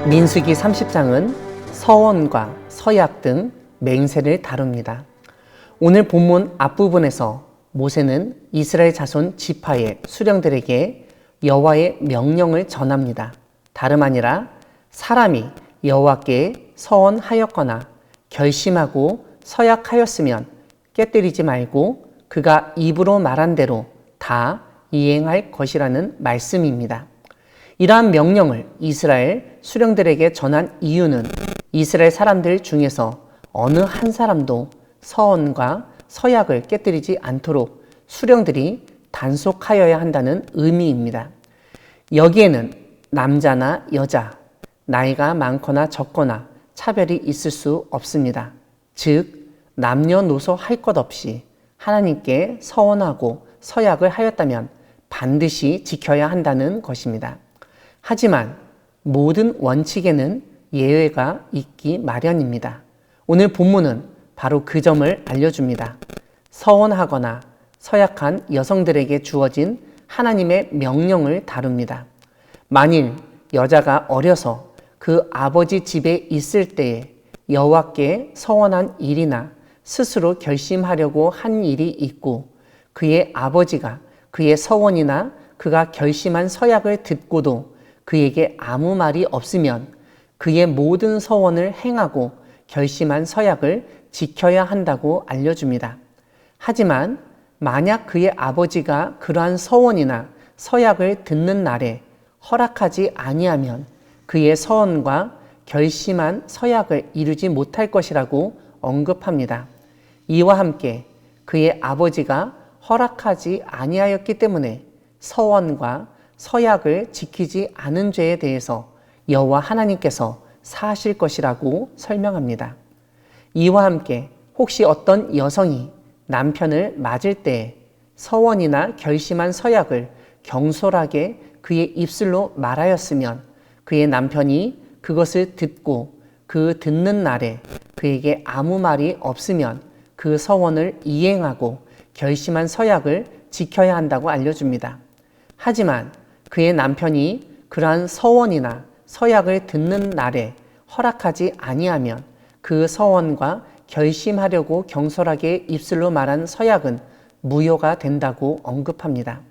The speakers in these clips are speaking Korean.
민수기 30장은 서원과 서약 등 맹세를 다룹니다. 오늘 본문 앞부분에서 모세는 이스라엘 자손 지파의 수령들에게 여호와의 명령을 전합니다. 다름 아니라 사람이 여호와께 서원하였거나 결심하고 서약하였으면 깨뜨리지 말고 그가 입으로 말한 대로 다 이행할 것이라는 말씀입니다. 이러한 명령을 이스라엘 수령들에게 전한 이유는 이스라엘 사람들 중에서 어느 한 사람도 서원과 서약을 깨뜨리지 않도록 수령들이 단속하여야 한다는 의미입니다. 여기에는 남자나 여자, 나이가 많거나 적거나 차별이 있을 수 없습니다. 즉, 남녀노소 할 것 없이 하나님께 서원하고 서약을 하였다면 반드시 지켜야 한다는 것입니다. 하지만 모든 원칙에는 예외가 있기 마련입니다. 오늘 본문은 바로 그 점을 알려줍니다. 서원하거나 서약한 여성들에게 주어진 하나님의 명령을 다룹니다. 만일 여자가 어려서 그 아버지 집에 있을 때에 여호와께 서원한 일이나 스스로 결심하려고 한 일이 있고 그의 아버지가 그의 서원이나 그가 결심한 서약을 듣고도 그에게 아무 말이 없으면 그의 모든 서원을 행하고 결심한 서약을 지켜야 한다고 알려줍니다. 하지만 만약 그의 아버지가 그러한 서원이나 서약을 듣는 날에 허락하지 아니하면 그의 서원과 결심한 서약을 이루지 못할 것이라고 언급합니다. 이와 함께 그의 아버지가 허락하지 아니하였기 때문에 서원과 서약을 지키지 않은 죄에 대해서 여호와 하나님께서 사하실 것이라고 설명합니다. 이와 함께 혹시 어떤 여성이 남편을 맞을 때에 서원이나 결심한 서약을 경솔하게 그의 입술로 말하였으면 그의 남편이 그것을 듣고 그 듣는 날에 그에게 아무 말이 없으면 그 서원을 이행하고 결심한 서약을 지켜야 한다고 알려줍니다. 하지만 그의 남편이 그러한 서원이나 서약을 듣는 날에 허락하지 아니하면 그 서원과 결심하려고 경솔하게 입술로 말한 서약은 무효가 된다고 언급합니다.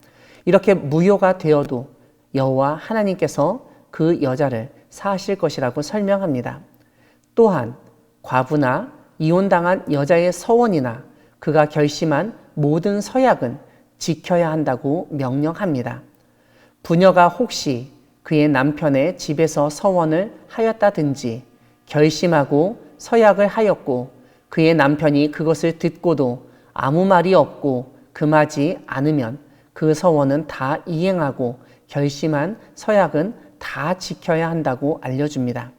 이렇게 무효가 되어도 여호와 하나님께서 그 여자를 사하실 것이라고 설명합니다. 또한 과부나 이혼당한 여자의 서원이나 그가 결심한 모든 서약은 지켜야 한다고 명령합니다. 부녀가 혹시 그의 남편의 집에서 서원을 하였다든지 결심하고 서약을 하였고 그의 남편이 그것을 듣고도 아무 말이 없고 금하지 않으면 그 서원은 다 이행하고 결심한 서약은 다 지켜야 한다고 알려줍니다.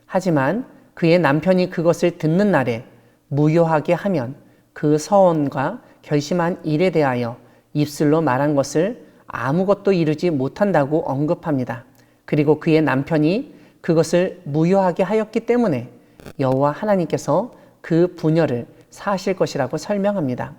하지만 그의 남편이 그것을 듣는 날에 무효하게 하면 그 서원과 결심한 일에 대하여 입술로 말한 것을 아무것도 이루지 못한다고 언급합니다. 그리고 그의 남편이 그것을 무효하게 하였기 때문에 여호와 하나님께서 그 부녀를 사하실 것이라고 설명합니다.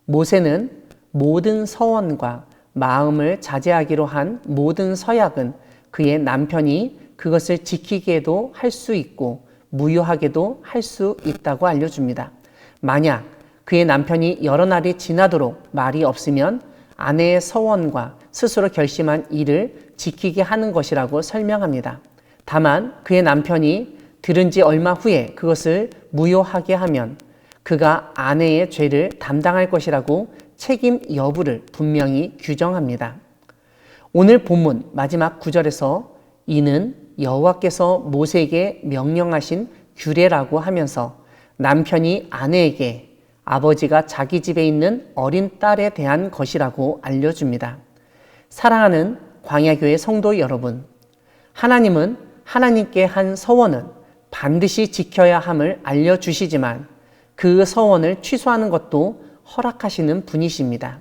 모세는 모든 서원과 마음을 자제하기로 한 모든 서약은 그의 남편이 그것을 지키게도 할 수 있고 무효하게도 할 수 있다고 알려줍니다. 만약 그의 남편이 여러 날이 지나도록 말이 없으면 아내의 서원과 스스로 결심한 일을 지키게 하는 것이라고 설명합니다. 다만 그의 남편이 들은 지 얼마 후에 그것을 무효하게 하면 그가 아내의 죄를 담당할 것이라고 책임 여부를 분명히 규정합니다. 오늘 본문 마지막 구절에서 이는 여호와께서 모세에게 명령하신 규례라고 하면서 남편이 아내에게 아버지가 자기 집에 있는 어린 딸에 대한 것이라고 알려줍니다. 사랑하는 광야교회 성도 여러분, 하나님은 하나님께 한 서원은 반드시 지켜야 함을 알려주시지만 그 서원을 취소하는 것도 허락하시는 분이십니다.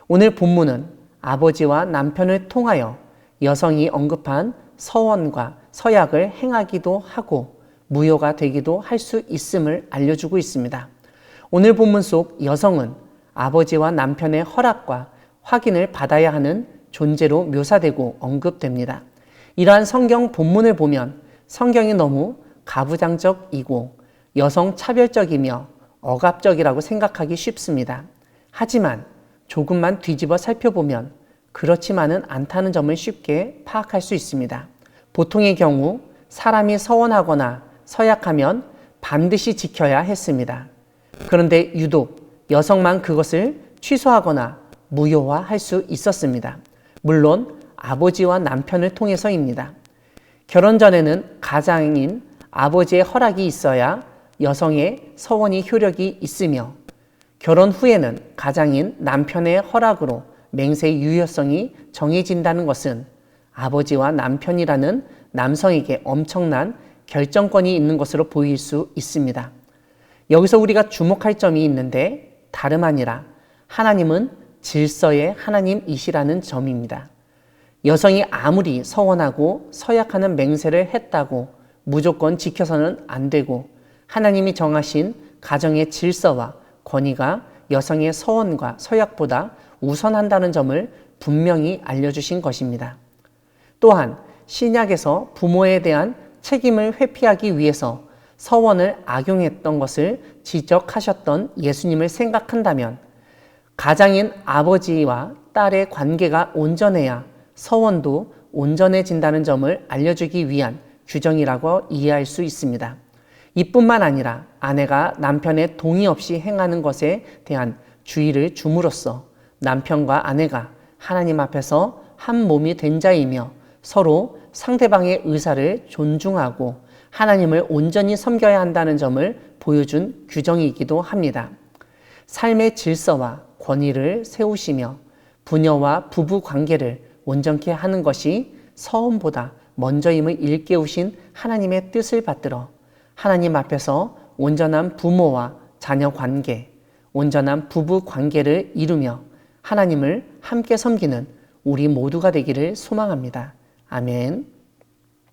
오늘 본문은 아버지와 남편을 통하여 여성이 언급한 서원과 서약을 행하기도 하고 무효가 되기도 할 수 있음을 알려주고 있습니다. 오늘 본문 속 여성은 아버지와 남편의 허락과 확인을 받아야 하는 존재로 묘사되고 언급됩니다. 이러한 성경 본문을 보면 성경이 너무 가부장적이고 여성 차별적이며 억압적이라고 생각하기 쉽습니다. 하지만 조금만 뒤집어 살펴보면 그렇지만은 않다는 점을 쉽게 파악할 수 있습니다. 보통의 경우 사람이 서원하거나 서약하면 반드시 지켜야 했습니다. 그런데 유독 여성만 그것을 취소하거나 무효화할 수 있었습니다. 물론 아버지와 남편을 통해서입니다. 결혼 전에는 가장인 아버지의 허락이 있어야 여성의 서원이 효력이 있으며 결혼 후에는 가장인 남편의 허락으로 맹세의 유효성이 정해진다는 것은 아버지와 남편이라는 남성에게 엄청난 결정권이 있는 것으로 보일 수 있습니다. 여기서 우리가 주목할 점이 있는데 다름 아니라 하나님은 질서의 하나님이시라는 점입니다. 여성이 아무리 서원하고 서약하는 맹세를 했다고 무조건 지켜서는 안 되고 하나님이 정하신 가정의 질서와 권위가 여성의 서원과 서약보다 우선한다는 점을 분명히 알려주신 것입니다. 또한 신약에서 부모에 대한 책임을 회피하기 위해서 서원을 악용했던 것을 지적하셨던 예수님을 생각한다면 가장인 아버지와 딸의 관계가 온전해야 서원도 온전해진다는 점을 알려주기 위한 규정이라고 이해할 수 있습니다. 이뿐만 아니라 아내가 남편의 동의 없이 행하는 것에 대한 주의를 줌으로써 남편과 아내가 하나님 앞에서 한 몸이 된 자이며 서로 상대방의 의사를 존중하고 하나님을 온전히 섬겨야 한다는 점을 보여준 규정이기도 합니다. 삶의 질서와 권위를 세우시며 부녀와 부부 관계를 온전케 하는 것이 서원보다 먼저임을 일깨우신 하나님의 뜻을 받들어 하나님 앞에서 온전한 부모와 자녀 관계, 온전한 부부 관계를 이루며 하나님을 함께 섬기는 우리 모두가 되기를 소망합니다. 아멘.